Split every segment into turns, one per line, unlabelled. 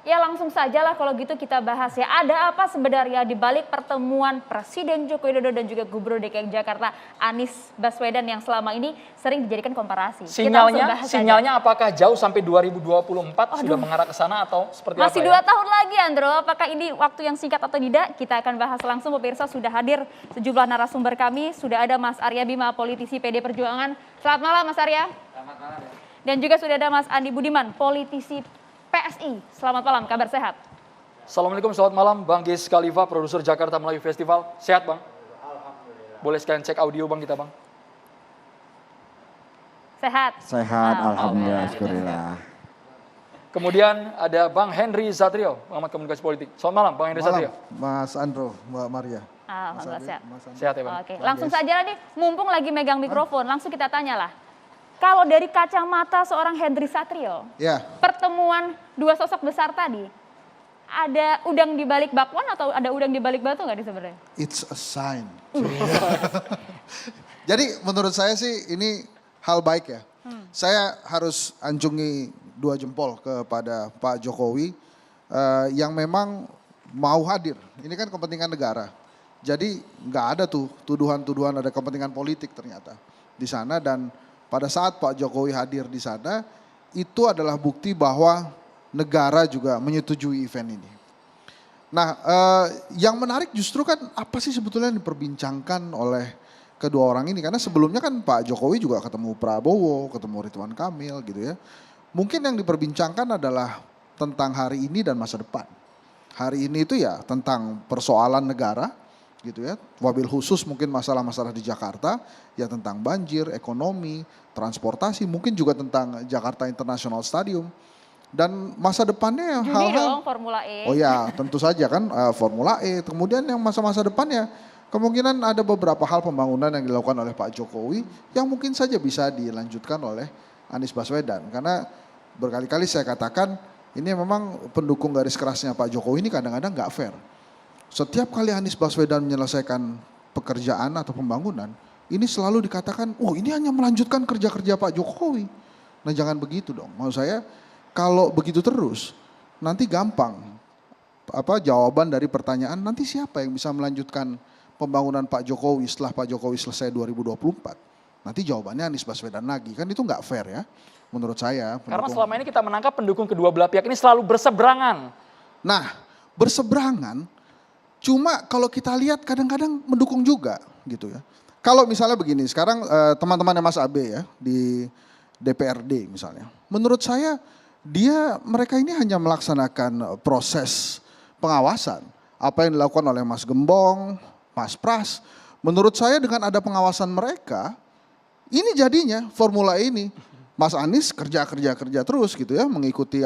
Ya langsung saja lah kalau gitu kita bahas ya. Ada apa sebenarnya di balik pertemuan Presiden Joko Widodo dan juga Gubernur DKI Jakarta Anies Baswedan yang selama ini sering dijadikan komparasi.
Sinyalnya apakah jauh sampai 2024 sudah mengarah ke sana atau seperti apa ya?
Masih 2 tahun lagi Andro, apakah ini waktu yang singkat atau tidak? Kita akan bahas langsung, pemirsa. Sudah hadir sejumlah narasumber kami. Sudah ada Mas Arya Bima, politisi PD Perjuangan. Selamat malam Mas Arya.
Selamat malam.
Dan juga sudah ada Mas Andi Budiman, politisi PSI. Selamat malam, kabar sehat?
Assalamualaikum, selamat malam Bang Gies Khalifa, produser Jakarta Melayu Festival. Sehat Bang?
Alhamdulillah.
Boleh sekalian cek audio Bang kita Bang?
Sehat?
Sehat, alhamdulillah, syukurillah.
Kemudian ada Bang Henry Satrio, pengamat komunikasi politik. Selamat malam Bang Henry Satrio.
Mas Andro, Mbak Maria.
Alhamdulillah sehat.
Sehat ya Bang?
Oke, langsung saja nih, mumpung lagi megang mikrofon, langsung kita tanyalah. Kalau dari kacamata seorang Henry Satrio,
Ya.
pertemuan dua sosok besar tadi, ada udang di balik bakwan atau ada udang di balik batu nggak nih sebenarnya?
It's a sign. Jadi menurut saya sih ini hal baik ya. Saya harus anjungi 2 jempol kepada Pak Jokowi yang memang mau hadir. Ini kan kepentingan negara. Jadi nggak ada tuh tuduhan-tuduhan ada kepentingan politik ternyata di sana, dan pada saat Pak Jokowi hadir di sana, itu adalah bukti bahwa negara juga menyetujui event ini. Nah, yang menarik justru kan apa sih sebetulnya yang diperbincangkan oleh kedua orang ini? Karena sebelumnya kan Pak Jokowi juga ketemu Prabowo, ketemu Ridwan Kamil gitu ya. Mungkin yang diperbincangkan adalah tentang hari ini dan masa depan. Hari ini itu ya tentang persoalan negara gitu ya. Wabil khusus mungkin masalah-masalah di Jakarta, ya tentang banjir, ekonomi, transportasi, mungkin juga tentang Jakarta International Stadium. Dan masa depannya hal-hal.
Dong, Formula E.
Oh ya, tentu saja kan Formula E. Kemudian yang masa-masa depannya kemungkinan ada beberapa hal pembangunan yang dilakukan oleh Pak Jokowi yang mungkin saja bisa dilanjutkan oleh Anies Baswedan. Karena berkali-kali saya katakan ini memang pendukung garis kerasnya Pak Jokowi ini kadang-kadang nggak fair. Setiap kali Anies Baswedan menyelesaikan pekerjaan atau pembangunan, ini selalu dikatakan, oh ini hanya melanjutkan kerja-kerja Pak Jokowi. Nah jangan begitu dong, maksud saya kalau begitu terus, nanti gampang jawaban dari pertanyaan nanti siapa yang bisa melanjutkan pembangunan Pak Jokowi setelah Pak Jokowi selesai 2024. Nanti jawabannya Anies Baswedan lagi, kan itu nggak fair ya menurut saya.
Karena selama ini kita menangkap pendukung kedua belah pihak ini selalu berseberangan.
Nah berseberangan, cuma kalau kita lihat kadang-kadang mendukung juga gitu ya. Kalau misalnya begini, sekarang teman-temannya Mas Abe ya di DPRD misalnya. Menurut saya mereka ini hanya melaksanakan proses pengawasan. Apa yang dilakukan oleh Mas Gembong, Mas Pras. Menurut saya dengan ada pengawasan mereka, ini jadinya formula ini. Mas Anies kerja terus gitu ya, mengikuti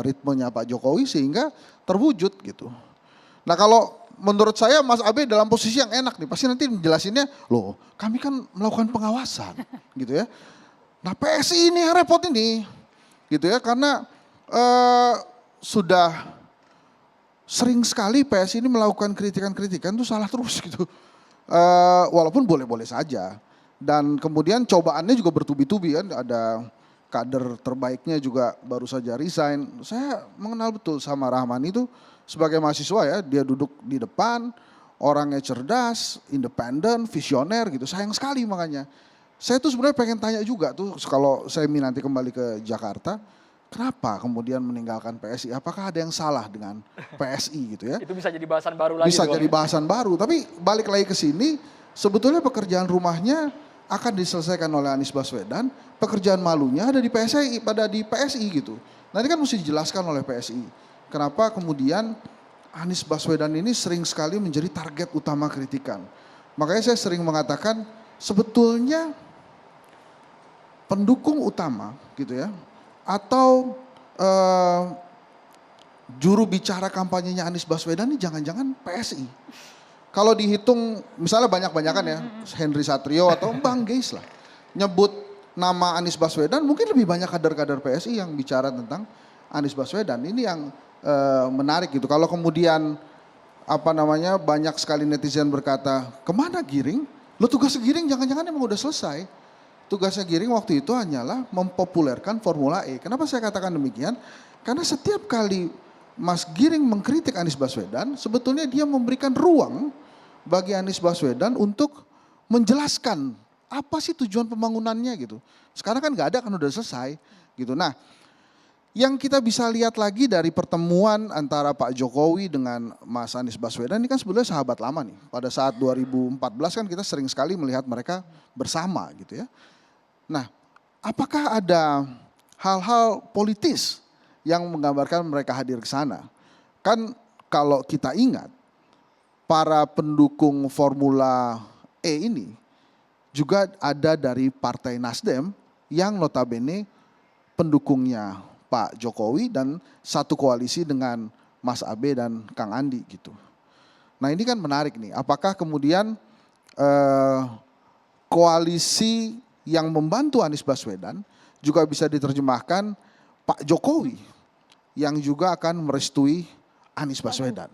ritmenya Pak Jokowi sehingga terwujud gitu. Nah kalau menurut saya Mas Abe dalam posisi yang enak nih, pasti nanti menjelasinnya, loh kami kan melakukan pengawasan gitu ya. Nah PSI ini yang repot ini gitu ya, karena sudah sering sekali PSI ini melakukan kritikan-kritikan itu salah terus gitu. Walaupun boleh-boleh saja. Dan kemudian cobaannya juga bertubi-tubi kan, ada kader terbaiknya juga baru saja resign. Saya mengenal betul sama Rahman itu sebagai mahasiswa ya, dia duduk di depan, orangnya cerdas, independen, visioner gitu. Sayang sekali makanya. Saya tuh sebenarnya pengen tanya juga tuh kalau saya nanti kembali ke Jakarta, kenapa kemudian meninggalkan PSI? Apakah ada yang salah dengan PSI gitu ya?
Itu bisa jadi bahasan baru lagi.
Bisa jadi bahasan baru, tapi balik lagi ke sini, sebetulnya pekerjaan rumahnya akan diselesaikan oleh Anies Baswedan, pekerjaan malunya ada di PSI gitu. Nanti kan mesti dijelaskan oleh PSI. Kenapa kemudian Anies Baswedan ini sering sekali menjadi target utama kritikan. Makanya saya sering mengatakan sebetulnya pendukung utama gitu ya, atau juru bicara kampanyenya Anies Baswedan ini jangan-jangan PSI. Kalau dihitung misalnya banyak-banyakan ya, Henry Satrio atau Bang Geis lah, nyebut nama Anies Baswedan, mungkin lebih banyak kader-kader PSI yang bicara tentang Anies Baswedan. Ini yang menarik gitu. Kalau kemudian banyak sekali netizen berkata, kemana Giring? Lo tugasnya Giring jangan-jangan emang udah selesai. Tugasnya Giring waktu itu hanyalah mempopulerkan Formula E. Kenapa saya katakan demikian? Karena setiap kali Mas Giring mengkritik Anies Baswedan, sebetulnya dia memberikan ruang bagi Anies Baswedan untuk menjelaskan apa sih tujuan pembangunannya gitu. Sekarang kan nggak ada, kan udah selesai gitu. Nah, yang kita bisa lihat lagi dari pertemuan antara Pak Jokowi dengan Mas Anies Baswedan ini kan sebenarnya sahabat lama nih. Pada saat 2014 kan kita sering sekali melihat mereka bersama gitu ya. Nah, apakah ada hal-hal politis yang menggambarkan mereka hadir ke sana? Kan kalau kita ingat, para pendukung Formula E ini juga ada dari Partai Nasdem yang notabene pendukungnya Pak Jokowi dan satu koalisi dengan Mas Abe dan Kang Andi gitu. Nah ini kan menarik nih, apakah kemudian koalisi yang membantu Anies Baswedan juga bisa diterjemahkan Pak Jokowi yang juga akan merestui Anies Baswedan.